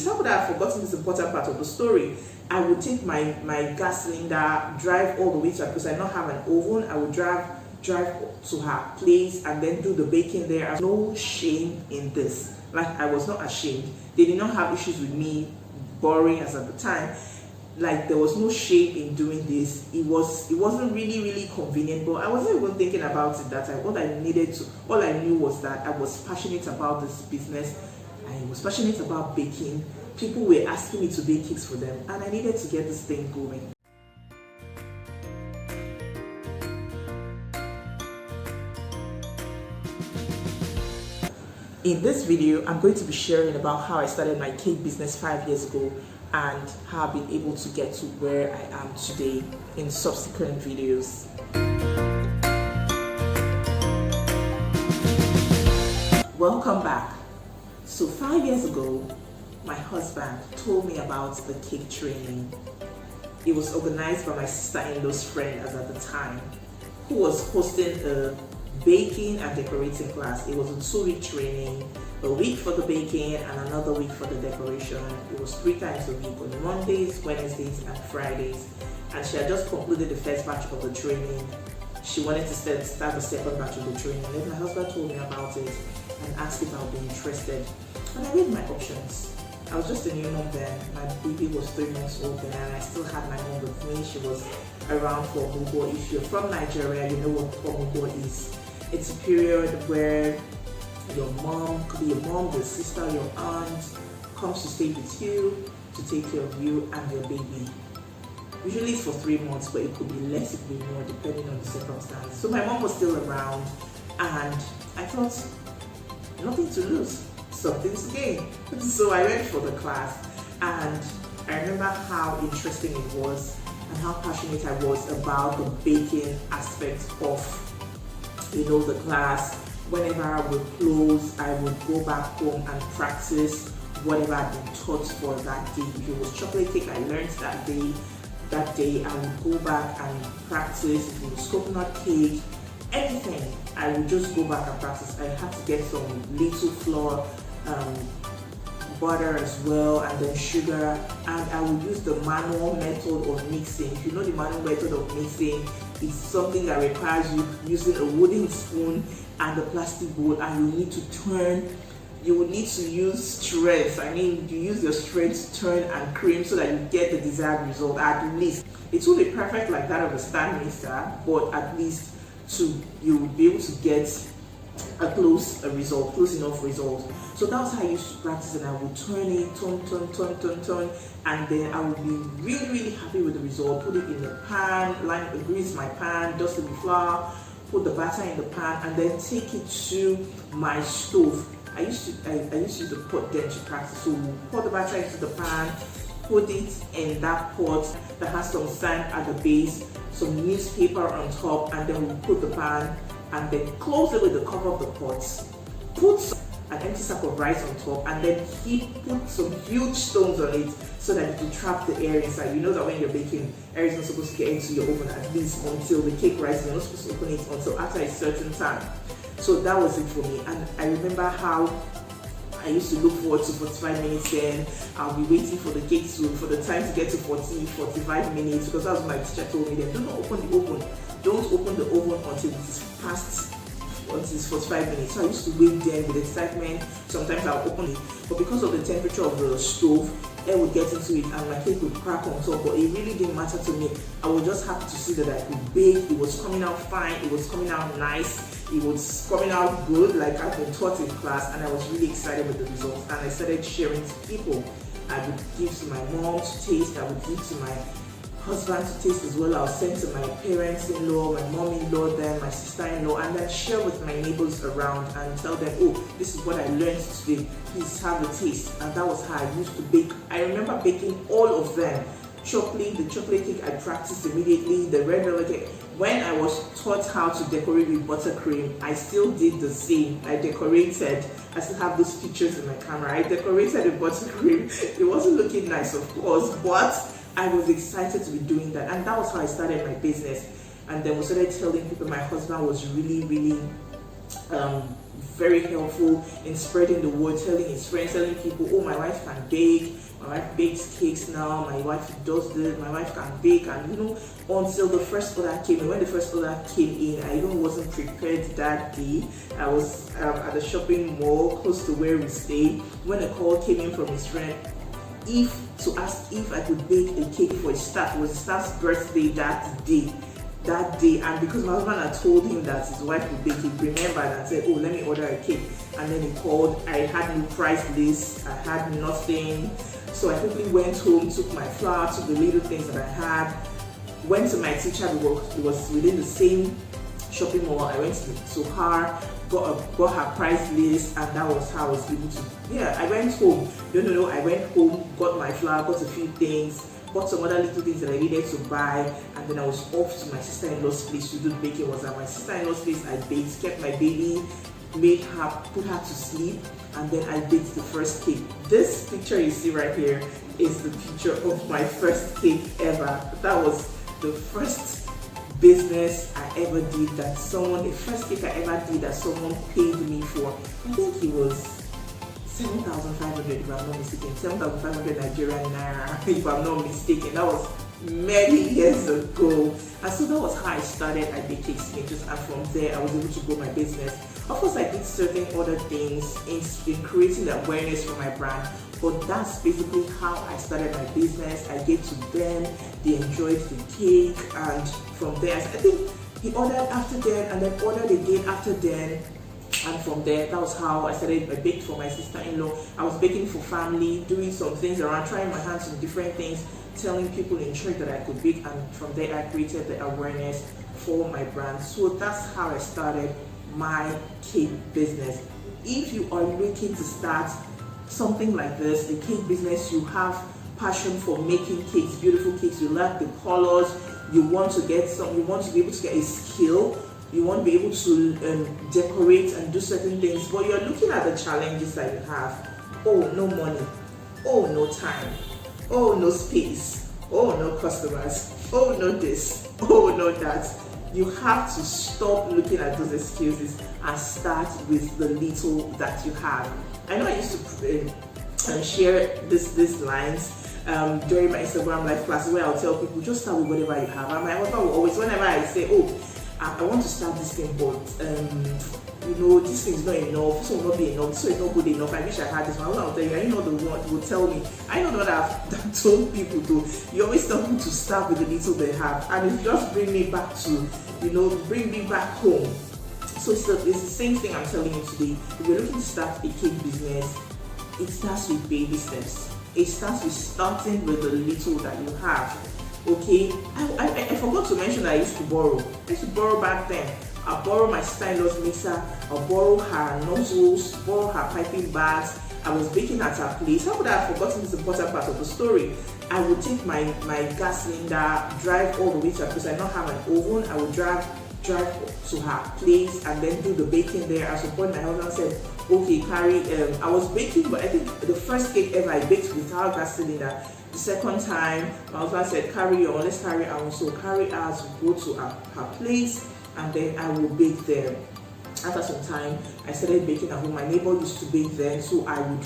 How could I have forgotten this important part of the story? I would take my gas cylinder, drive all the way to her, because I don't have an oven. I would drive to her place and then do the baking there. There's no shame in this. Like, I was not ashamed. They did not have issues with me borrowing as at the time. Like, there was no shame in doing this. It wasn't really convenient, but I wasn't even thinking about it that time. All I knew was that I was passionate about this business. I was passionate about baking. People were asking me to bake cakes for them, and I needed to get this thing going. In this video, I'm going to be sharing about how I started my cake business 5 years ago and how I've been able to get to where I am today in subsequent videos. Welcome back. So 5 years ago, my husband told me about the cake training. It was organized by my sister-in-law's friend as at the time, who was hosting a baking and decorating class. It was a 2-week training, a week for the baking and another week for the decoration. It was 3 times a week, on Mondays, Wednesdays and Fridays. And she had just concluded the first batch of the training. She wanted to start the second batch of the training. Then my husband told me about it and asked if I would be interested. And I weighed my options. I was just a new mom then. My baby was 3 months old then, and I still had my mom with me. She was around for Mugo. If you're from Nigeria, you know what Mugo is. It's a period where your mom, could be your mom, your sister, your aunt, comes to stay with you, to take care of you and your baby. Usually it's for 3 months, but it could be less, it could be more, depending on the circumstance. So my mom was still around, and I thought, nothing to lose, something to gain. So I went for the class, and I remember how interesting it was and how passionate I was about the baking aspect of the class. Whenever I would close, I would go back home and practice whatever I'd been taught for that day. If it was chocolate cake I learned that day, I would go back and practice. If it was coconut cake, anything, I would just go back and practice. I had to get some little flour, butter as well, and then sugar, and I would use the manual method of mixing. If you know the manual method of mixing, it's something that requires you using a wooden spoon and a plastic bowl, and you need to turn. You will need to use strength. You use your strength to turn and cream so that you get the desired result. At least it will be perfect like that of a stand mixer, but at least you will be able to get a close enough result. So that's how I used to practice, and I would turn it, turn, and then I would be really happy with the result. Put it in the pan, grease my pan, dust it with flour, put the batter in the pan, and then take it to my stove. I used to use the pot then to practice. So we'll pour the batter into the pan, put it in that pot that has some sand at the base, some newspaper on top, and then we'll put the pan and then close it with the cover of the pot. Put an empty sack of rice on top, and then put some huge stones on it so that it will trap the air inside. You know that when you're baking, air is not supposed to get into your oven at least until the cake rises. You're not supposed to open it until after a certain time. So that was it for me. And I remember how I used to look forward to 45 minutes then. I'll be waiting for the cake for the time to get to 45 minutes, because that's what my teacher told me then. Do not open the oven. Don't open the oven until it's 45 minutes. So I used to wait then with excitement. Sometimes I'll open it, but because of the temperature of the stove, air would get into it and my cake would crack on top. But it really didn't matter to me. I was just happy to see that I could bake. It was coming out fine. It was coming out nice. It was coming out good, like I've been taught in class, and I was really excited with the results. And I started sharing to people. I would give to my mom to taste. I would give to my husband to taste as well. I'll send to my parents-in-law, my mom-in-law, then my sister-in-law, and then share with my neighbors around and tell them, oh, this is what I learned today. Please have a taste. And that was how I used to bake. I remember baking all of them. The chocolate cake I practiced immediately, the red velvet cake. When I was taught how to decorate with buttercream, I still did the same. I still have those pictures in my camera. I decorated with buttercream. It wasn't looking nice, of course, but I was excited to be doing that. And that was how I started my business. And then we started telling people my husband was really very helpful in spreading the word, telling his friends, telling people, oh, my wife can bake, my wife bakes cakes now, my wife does this, my wife can bake. And until the first order came in. When the first order came in, I even wasn't prepared that day. I was at the shopping mall close to where we stay when a call came in from his friend to ask if I could bake a cake for his staff. It was his staff's birthday that day. And because my husband had told him that his wife would bake, he remembered and said, oh, let me order a cake. And then he called. I had no price list, I had nothing. So I quickly went home, took my flour, took the little things that I had, went to my teacher because it was within the same shopping mall. I went to her, got her price list, and that was how I was able to, I went home. I went home, got my flour, got a few things, bought some other little things that I needed to buy, and then I was off to my sister-in-law's place to do the baking. Was at my sister-in-law's place. I baked, kept my baby, put her to sleep, and then I baked the first cake. This picture you see right here is the picture of my first cake ever. That was the first business I ever did the first cake I ever did that someone paid me for. I think it was 7,500 if I'm not mistaken, 7,500 Nigerian naira if I'm not mistaken. That was many years ago. And so that was how I started I Bake Cakes Teenagers, and from there I was able to grow my business. Of course, I did certain other things in creating the awareness for my brand, but that's basically how I started my business. I gave to them, they enjoyed the cake, and from there I think he ordered after then, and then ordered again after then. And from there, that was how I started. I baked for my sister-in-law. I was baking for family, doing some things around, trying my hands on different things, telling people in church that I could bake, and from there I created the awareness for my brand. So that's how I started my cake business. If you are looking to start something like this, a cake business, you have passion for making cakes, beautiful cakes, you like the colors, you want to be able to get a skill, you want to be able to decorate and do certain things, but you're looking at the challenges that you have. Oh, no money. Oh, no time. Oh, no space. Oh, no customers. Oh, no this. Oh, no that. You have to stop looking at those excuses and start with the little that you have. I know I used to share these lines during my Instagram live classes, where I'll tell people, just start with whatever you have. And my husband will always, whenever I say, oh, I want to start this thing, but this thing is not enough, this will not be enough, this is not good enough, I wish I had this. My husband will tell you, I know the one will tell me, I know what I've told people to. You always tell people to start with the little they have, and it just bring me back to, bring me back home. So it's the same thing I'm telling you today. If you're looking to start a cake business, it starts with baby steps. It starts with starting with the little that you have. Okay, I forgot to mention that I used to borrow. I used to borrow back then. I borrow my sister-in-law's mixer, I borrow her nozzles, borrow her piping bags. I was baking at her place. How could I have forgotten this important part of the story? I would take my gas cylinder, drive all the way to her place. I don't have an oven. I would drive to her place and then do the baking there. At some point, my husband said, okay, Carrie, I was baking, but I think the first cake ever I baked without gas cylinder. The second time, my husband said, carry on, let's carry on. So carry us, go to her place, and then I will bake there. After some time, I started baking at home. My neighbor used to bake then, so I would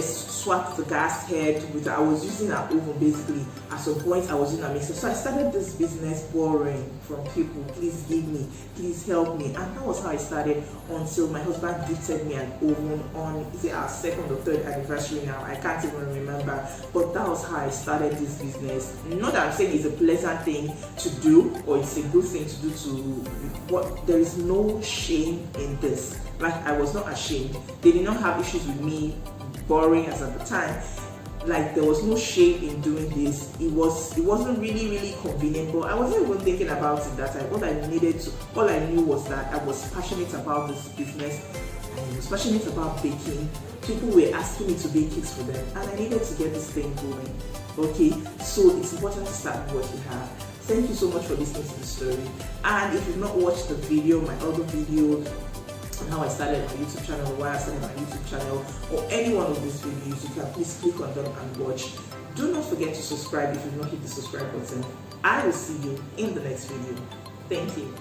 swap the gas head with, I was using an oven basically. At some point I was using a mixer. So I started this business borrowing from people. Please give me, please help me. And that was how I started until my husband gifted me an oven on, is it our second or third anniversary now? I can't even remember. But that was how I started this business. Not that I'm saying it's a pleasant thing to do or it's a good thing to do but there is no shame in this. Like, I was not ashamed. They did not have issues with me borrowing as at the time. Like, there was no shame in doing this. It wasn't really convenient, but I wasn't even thinking about it that time. All I knew was that I was passionate about this business. I was passionate about baking. People were asking me to bake cakes for them, and I needed to get this thing going. Okay, so it's important to start with what you have. Thank you so much for listening to the story. And if you've not watched the video, my other videos, on how I started my YouTube channel, or why I started my YouTube channel, or any one of these videos, you can please click on them and watch. Do not forget to subscribe if you've not hit the subscribe button. I will see you in the next video. Thank you.